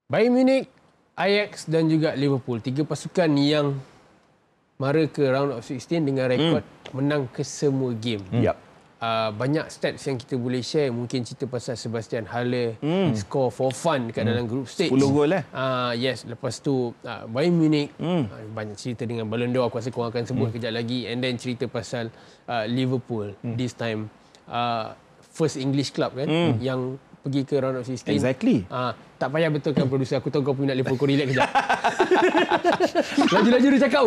Bayern Munich, Ajax dan juga Liverpool. 3 pasukan yang mara ke round of 16 dengan rekod menang ke semua game. Banyak stats yang kita boleh share. Mungkin cerita pasal Sebastian Haller score for fun dekat dalam group stage. 10 gol Yes. Lepas tu Bayern Munich banyak cerita dengan Ballon d'Or. Aku rasa korang akan sebut kejap lagi. And then cerita pasal Liverpool. This time first English club kan yang pergi ke round of 16. Exactly. Tak payah betulkan producer. Aku tahu kau punya nak Liverpool. Kau relax kejap. Laju-laju dia cakap.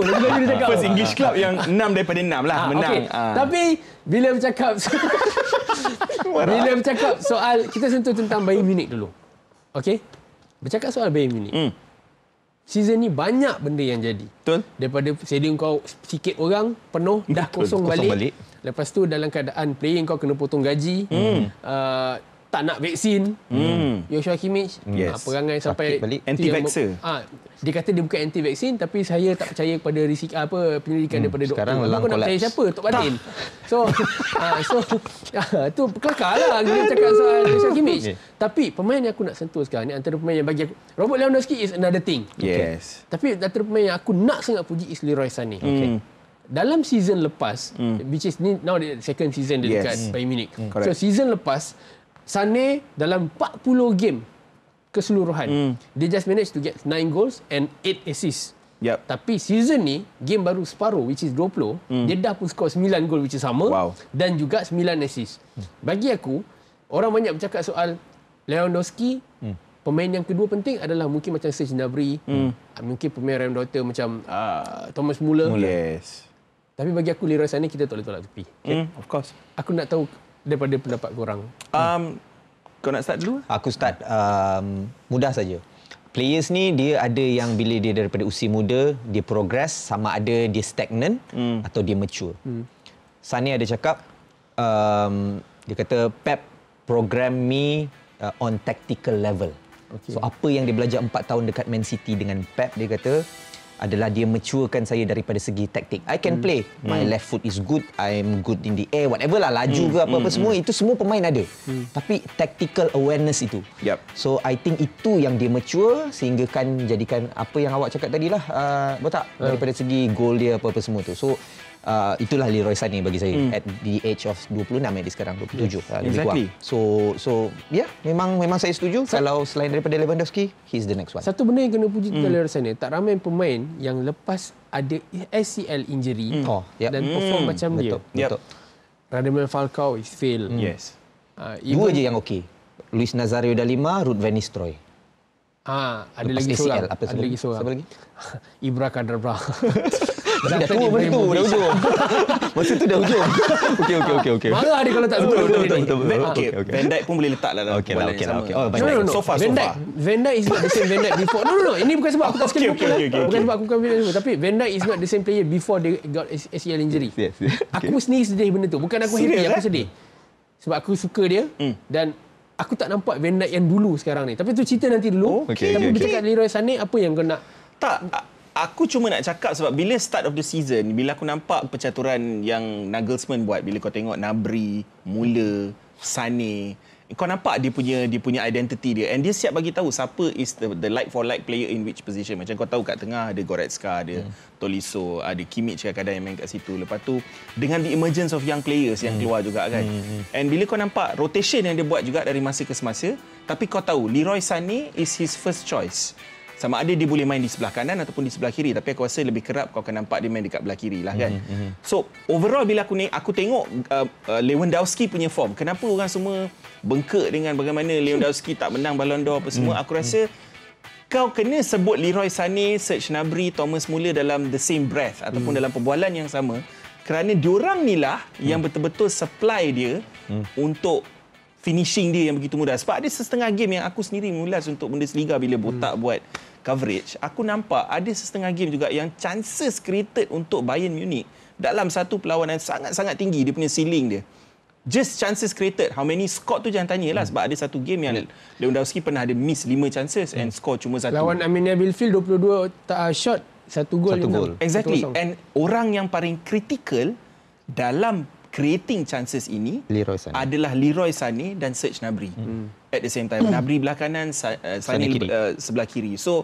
First English club yang 6 daripada 6 lah menang. Okay. Tapi bila bercakap soal, kita sentuh tentang Bayern Munich dulu. Okey? Bercakap soal Bayern Munich. Season ni banyak benda yang jadi. Betul. Daripada stadium kau sikit orang penuh, dah kosong balik. Lepas tu dalam keadaan player kau kena potong gaji. Tak nak vaksin. Joshua Kimmich perangai sampai anti-vaxxer. Dia kata dia bukan anti-vaksin, tapi saya tak percaya kepada penyelidikan daripada doktor. Sekarang Aku nak percaya siapa? Tok Batin. Tu kelakarlah dia cakap soal Joshua Kimmich. Tapi pemain yang aku nak sentuh sekarang ni antara pemain yang bagi aku, Robert Lewandowski is another thing. Yes. Tapi antara pemain yang aku nak sangat puji is Leroy Sané. Dalam season lepas, which is now the second season dia dekat Bayern Munich. So season lepas, Sané dalam 40 game keseluruhan, dia just managed to get 9 goals and 8 assists. Tapi season ni, game baru separuh, which is 20, dia dah pun skor 9 gol, which is sama, dan juga 9 assist. Bagi aku, orang banyak bercakap soal Lewandowski, pemain yang kedua penting adalah mungkin macam Serge Gnabry, mungkin pemain rem daughter macam Thomas Muller. Yes. Tapi bagi aku, Leroy Sané kita tak boleh tolak tepi. Of course. Aku nak tahu daripada pendapat korang. Kau nak start dulu? Aku start mudah saja. Players ni dia ada yang bila dia daripada usia muda dia progress, sama ada dia stagnant atau dia mature. Sané ada cakap dia kata Pep program me on tactical level. So apa yang dia belajar 4 tahun dekat Man City dengan Pep, dia kata adalah dia maturekan saya daripada segi taktik. I can play. My left foot is good. I'm good in the air. Whatever lah. Laju ke apa-apa semua. Itu semua pemain ada. Tapi tactical awareness itu. So I think itu yang dia mature sehingga kan jadikan apa yang awak cakap tadi lah. Betul tak? Daripada segi goal dia apa-apa semua tu. So itulah Leroy Sané bagi saya at the age of 26 dia sekarang 27 lebih kurang. So yeah, memang saya setuju kalau selain daripada Lewandowski, he's the next one. Satu benda yang kena puji tentang Leroy Sané, tak ramai pemain yang lepas ada ACL injury dan perform macam dia. Betul. Radamel Falcao is fail. Yes. Dua je yang okey. Luis Nazario da Lima, Ruud van Nistelrooy. Ada lagi seorang. Ada lagi seorang. Siapa lagi? Ibra Kadabra. Dah tua masa tu, dah hujung. Masa tu dah hujung. Okey. Marah dia kalau tak sebut. Okey. Van Dijk pun boleh letak dalam bola yang sama. No. So far. Van Dijk is not the same Van Dijk before. No. Ini bukan sebab aku tak suka Liverpool. Bukan sebab aku bukan Liverpool. Tapi Van Dijk is not the same player before they got ACL injury. Aku sendiri sedih benda tu. Bukan aku happy, aku sedih. Sebab aku suka dia dan aku tak nampak Van Dijk yang dulu sekarang ni. Tapi tu cerita nanti dulu. Tapi bercakap Leroy Sané, apa yang kau nak? Tak. Aku cuma nak cakap sebab bila start of the season, bila aku nampak percaturan yang Nagelsmann buat, bila kau tengok Gnabry, Muller, Sané, kau nampak dia punya identity dia, and dia siap bagi tahu siapa is the like for like player in which position. Macam kau tahu kat tengah ada Goretzka, ada Tolisso, ada Kimmich kadang-kadang yang main kat situ. Lepas tu dengan the emergence of young players yang keluar juga kan. And bila kau nampak rotation yang dia buat juga dari masa ke semasa, tapi kau tahu Leroy Sané is his first choice. Sama ada dia boleh main di sebelah kanan ataupun di sebelah kiri, tapi aku rasa lebih kerap kau akan nampak dia main dekat belah kiri lah kan. So overall bila aku tengok Lewandowski punya form, kenapa orang semua bengkak dengan bagaimana Lewandowski tak menang Ballon d'Or apa semua, aku rasa kau kena sebut Leroy Sané, Serge Gnabry, Thomas Muller dalam the same breath ataupun dalam perbualan yang sama, kerana diorang ni lah yang betul-betul supply dia untuk finishing dia yang begitu mudah. Sebab ada setengah game yang aku sendiri mengulas untuk Bundesliga bila botak buat coverage, aku nampak ada setengah game juga yang chances created untuk Bayern Munich dalam satu perlawanan sangat-sangat tinggi, dia punya ceiling dia. Just chances created. How many scored tu jangan tanyalah, sebab ada satu game yang Lewandowski pernah ada miss 5 chances and score cuma 1. Lawan Arminia Bielefeld 22 shot, 1 gol. Exactly. And orang yang paling critical dalam creating chances ini Leroy Sané adalah Leroy Sané dan Serge Gnabry. At the same time, Gnabry belah kanan, Sané sebelah kiri. So,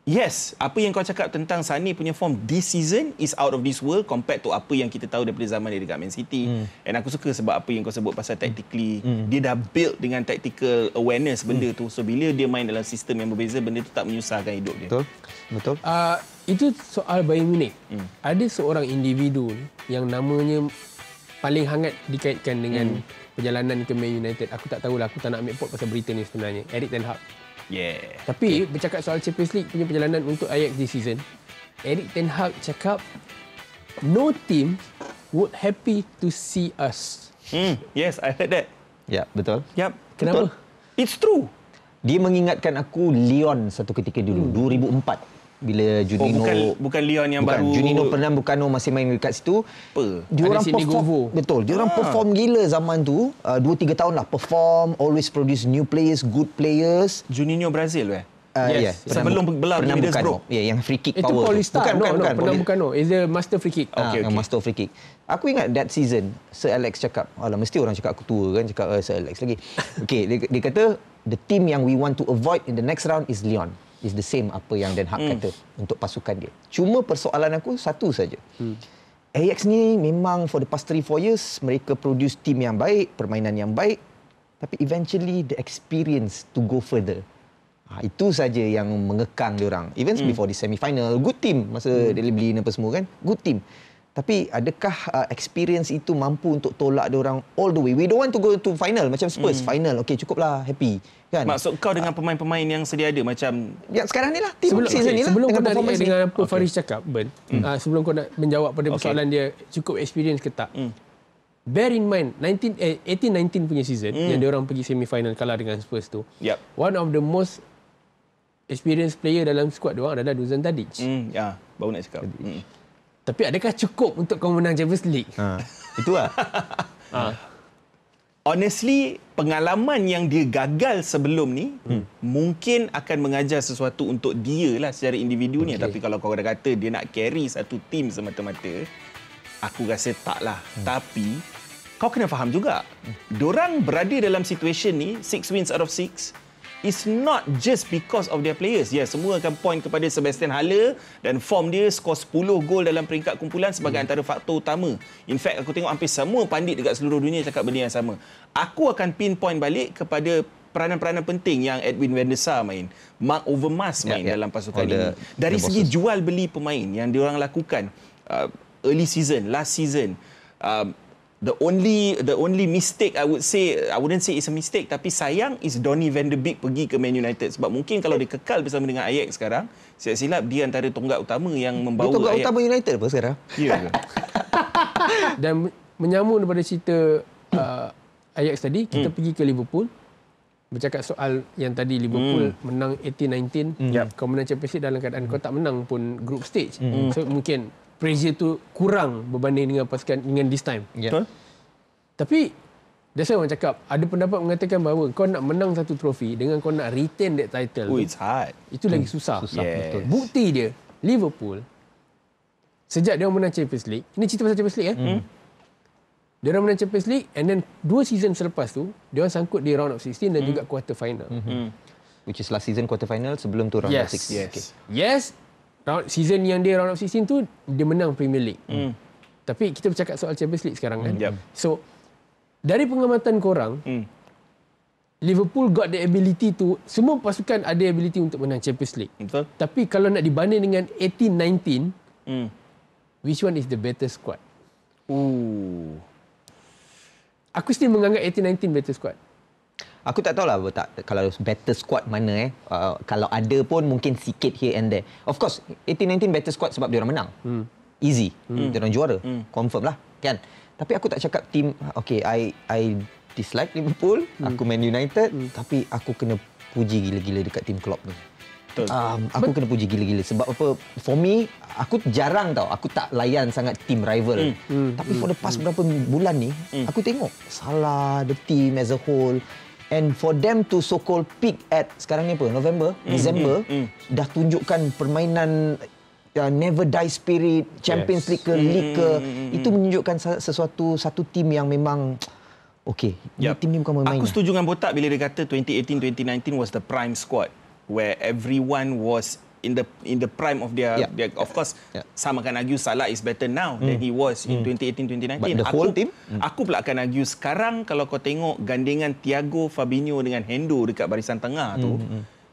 yes, apa yang kau cakap tentang Sané punya form this season is out of this world compared to apa yang kita tahu daripada zaman dia dekat Man City. And aku suka sebab apa yang kau sebut pasal tactically. Dia dah build dengan tactical awareness benda tu. So, bila dia main dalam sistem yang berbeza, benda tu tak menyusahkan hidup dia. Betul. Itu soal Bayern Munich. Ada seorang individu yang namanya paling hangat dikaitkan dengan perjalanan ke Man United. Aku tak tahulah, aku tak nak ambil pot pasal berita ni sebenarnya. Erik ten Hag. Yeah. Tapi bercakap soal Champions League punya perjalanan untuk Ajax this season, Erik ten Hag cakap no team would happy to see us. Yes, I heard that. Ya, betul. Yep. Kenapa? Betul. It's true. Dia mengingatkan aku Lyon satu ketika dulu, 2004. Bila Juninho... bukan Lyon yang baru... Juninho Pernambucano masih main dekat situ. Apa? Diorang Ada Sidney perform. Govou. Betul. Diorang perform gila zaman tu. 2-3 tahun lah. Perform, always produce new players, good players. Juninho Brazil Yes. Sebelum belah di Middlesbrough. Ya, yang free kick Itu power. Paulista. Bukan. Pernambucano. Is the master free kick. Okay. Master free kick. Aku ingat that season, Sir Alex cakap, alah mesti orang cakap aku tua kan, cakap Sir Alex lagi. Okay, dia kata, the team yang we want to avoid in the next round is Lyon. Is the same apa yang Den Haag kata untuk pasukan dia. Cuma persoalan aku satu saja. Ajax ni memang for the past 3-4 years, mereka produce team yang baik, permainan yang baik, tapi eventually the experience to go further. Itu saja yang mengekang diorang. Even before the semi-final, good team masa Dele Alli apa semua kan, good team. Tapi adakah experience itu mampu untuk tolak diorang all the way? We don't want to go to final macam Spurs, final. Okay, cukuplah, happy. Kan? Maksud kau dengan pemain-pemain yang sedia ada macam yang sekarang ni lah, team season ni lah. Sebelum kau nak performance dengan apa Faris cakap, Ben, sebelum kau nak menjawab pada persoalan dia cukup experience ke tak, bear in mind 18-19 punya season yang diorang pergi semi-final kalah dengan Spurs tu. One of the most experienced player dalam squad diorang adalah Dusan Tadic. Ya, baru nak cakap. Tapi adakah cukup untuk kau menang Champions League? Itulah. Honestly, pengalaman yang dia gagal sebelum ni mungkin akan mengajar sesuatu untuk dia lah secara individunya. Tapi kalau kau dah kata dia nak carry satu team semata-mata, aku rasa tak lah. Tapi kau kena faham juga, dorang berada dalam situation ni, 6 wins out of 6, it's not just because of their players. Ya, semua akan point kepada Sebastian Haller dan form dia, skor 10 gol dalam peringkat kumpulan sebagai antara faktor utama. In fact, aku tengok hampir semua pandit dekat seluruh dunia cakap benda yang sama. Aku akan pinpoint balik kepada peranan-peranan penting yang Edwin van der Sar main, Marc Overmars main dalam pasukan ini. Dari segi jual beli pemain yang diorang lakukan early season, last season, the only mistake I wouldn't say it's a mistake, tapi sayang is Donny van de Beek pergi ke Man United. Sebab mungkin kalau dia kekal bersama dengan Ajax sekarang, silap dia antara tonggak utama yang membawa dia tonggak utama United apa sekarang? Ya. Dan menyambung daripada cerita Ajax tadi, kita pergi ke Liverpool. Bercakap soal yang tadi Liverpool menang 18-19, kau menang Champions League dalam keadaan kau tak menang pun group stage. So mungkin pressure tu kurang berbanding dengan pasukan dengan this time. Tapi that's why orang cakap, ada pendapat mengatakan bahawa kau nak menang satu trofi dengan kau nak retain that title. It's hard. Itu lagi susah. Yes. Betul. Bukti dia, Liverpool sejak dia menang Champions League, ini cerita pasal Champions League dia orang menang Champions League and then 2 season selepas tu dia orang sangkut di round of 16 dan juga quarter final. Which is last season quarter final, sebelum tu round of 16. Yes. Season yang dia round of 16 tu dia menang Premier League. Tapi kita bercakap soal Champions League sekarang kan. So dari pengamatan korang, Liverpool got the ability to, semua pasukan ada ability untuk menang Champions League. Betul. Tapi kalau nak dibanding dengan 18-19, which one is the better squad? Aku still menganggap 18-19 better squad. Aku tak tahulah kalau better squad mana kalau ada pun mungkin sikit here and there. Of course, 18-19 better squad sebab dia orang menang. Easy. Dia orang juara. Confirm lah, kan? Tapi aku tak cakap team, okay, I dislike Liverpool, aku Man United, tapi aku kena puji gila-gila dekat team Klopp ni. Aku kena puji gila-gila sebab apa? For me, aku jarang tau, aku tak layan sangat team rival. Tapi for the past berapa bulan ni, aku tengok Salah, the team as a whole, and for them to so-called peak at sekarang ni apa? November, December, dah tunjukkan permainan never die spirit, Champions League ke League ke, itu menunjukkan satu tim yang memang okey. Tim ni bukan main. Aku setuju dengan Botak bila dia kata 2018-2019 was the prime squad where everyone was in the prime of their of course some akan argue Salah is better now than he was in 2018-2019. But the whole team? Aku pula akan argue sekarang kalau kau tengok gandengan Thiago, Fabinho dengan Hendo dekat barisan tengah tu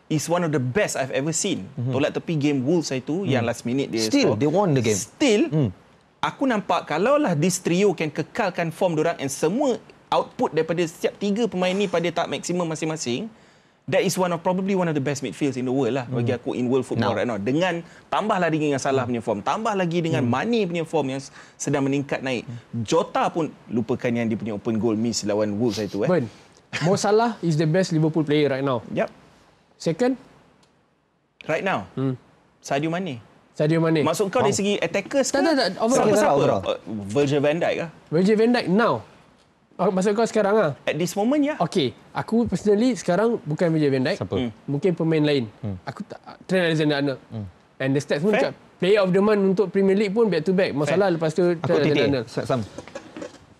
is one of the best I've ever seen. Tolak tepi game Wolves itu yang last minute dia still they won the game. Still aku nampak kalaulah this trio can kekalkan form diorang and semua output daripada setiap tiga pemain ni pada tahap maksimum masing-masing, that is probably one of the best midfields in the world lah bagi aku in world football right now. Dengan tambah lagi dengan Salah punya form, tambah lagi dengan Mane punya form yang sedang meningkat naik. Jota pun lupakan yang dia punya open goal miss lawan Wolves itu. Ben, Mo Salah is the best Liverpool player right now. Yep. Second? Right now? Sadio Mane. Sadio Mane. Maksud kau dari segi attackers ke? Tak. Siapa? Virgil van Dijk kah? Virgil van Dijk now. Maksud kau sekarang lah? At this moment, ya. Okay. Aku personally sekarang bukan Virgil van Dijk. Siapa? Mungkin pemain lain. Aku tak. Trent Alexander-Arnold. And the stats pun cakap player of the month untuk Premier League pun back to back. Masalah lepas tu Trent Alexander-Arnold.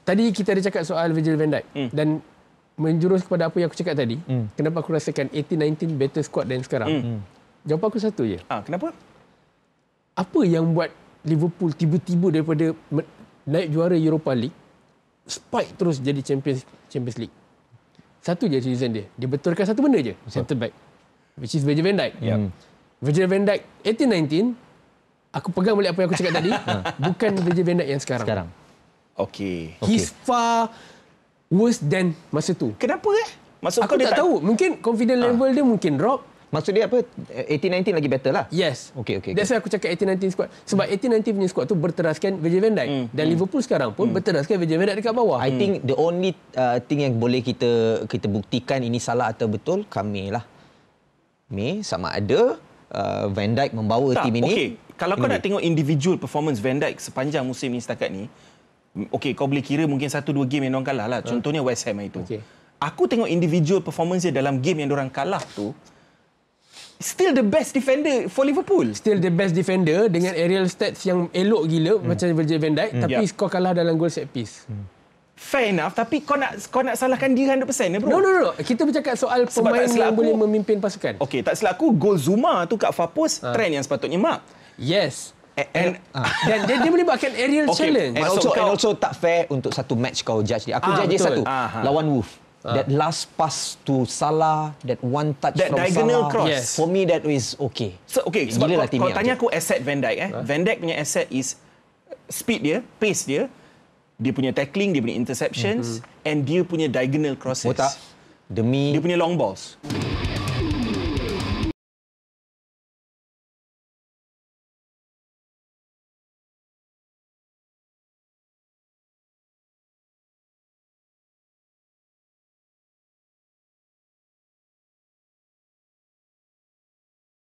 Tadi kita ada cakap soal Virgil van Dijk. Dan menjurus kepada apa yang aku cakap tadi, kenapa aku rasakan 18-19 better squad dan sekarang. Jawapan aku satu je. Kenapa? Apa yang buat Liverpool tiba-tiba daripada naik juara Europa League spike terus jadi Champions League? Satu je reason dia. Dia betulkan satu benda je, centre back, which is Virgil van Dijk. Virgil van Dijk 18-19, aku pegang balik apa yang aku cakap tadi, bukan Virgil van Dijk yang sekarang. Okay. He's far worse than masa tu. Kenapa Maksud aku tak tahu. Mungkin confidence level dia mungkin drop. Maksud dia apa? 18-19 lagi better lah? Yes. Okay. That's why aku cakap 18-19 squad. Sebab 18-19 punya squad tu berteraskan Virgil van Dijk. Dan Liverpool sekarang pun berteraskan Virgil van Dijk dekat bawah. I think the only thing yang boleh kita buktikan ini salah atau betul, kami lah. Sama ada Van Dijk membawa tim ini. Okay. Kalau kau nak tengok individual performance Van Dijk sepanjang musim ni setakat ni, okay, kau boleh kira mungkin 1-2 game yang diorang kalah lah. Contohnya West Ham itu. Okay. Aku tengok individual performance dia dalam game yang diorang kalah tu, still the best defender for Liverpool. Still the best defender dengan aerial stats yang elok gila macam Virgil van Dijk, tapi kau kalah dalam goal set piece. Fair enough, tapi kau nak salahkan dia 100% bro. No. Kita bercakap soal pemain yang boleh memimpin pasukan. Okay, tak silap aku gol Zuma tu kat far post, Trent yang sepatutnya mark. Yes. Dan dia melibatkan aerial challenge. And also tak fair untuk satu match kau judge dia. Aku judge dia satu. Lawan Wolves. That last pass to Salah, that one touch that from diagonal Salah. cross. Yes. For me that is okay. So sebab kau tanya aku asset Van Dijk Van Dijk punya asset is speed dia, pace dia punya tackling, dia punya interceptions and dia punya diagonal crosses. Dia punya long balls.